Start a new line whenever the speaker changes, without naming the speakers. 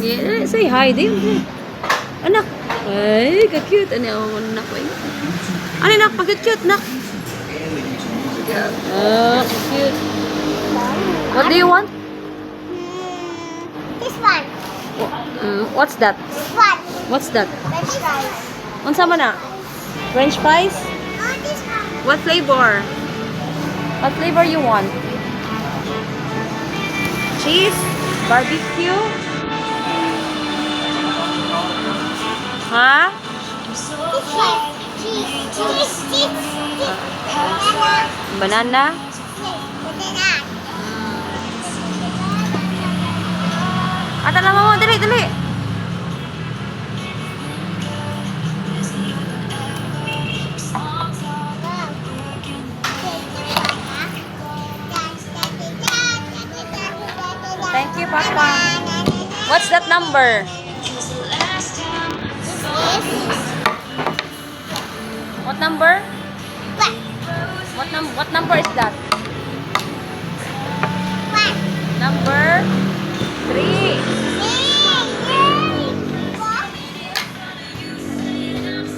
Yeah, say hi, Dim. Anak. Ay, ka-cute. Ano yung anak ko? Ano anak? Pag-cute, nak. Cute. What do you want?
This one.
What's that?
This one.
What's that?
French fries.
Unsa man na? French fries?
Oh, this one.
What flavor? What flavor you want? Cheese? Barbecue? Ha?
This one. Cheese. Banana.
Banana?
Banana.
Ata lang mo, dali, dali. Thank you, Papa. What's that number? What number? What number is that?
One.
Number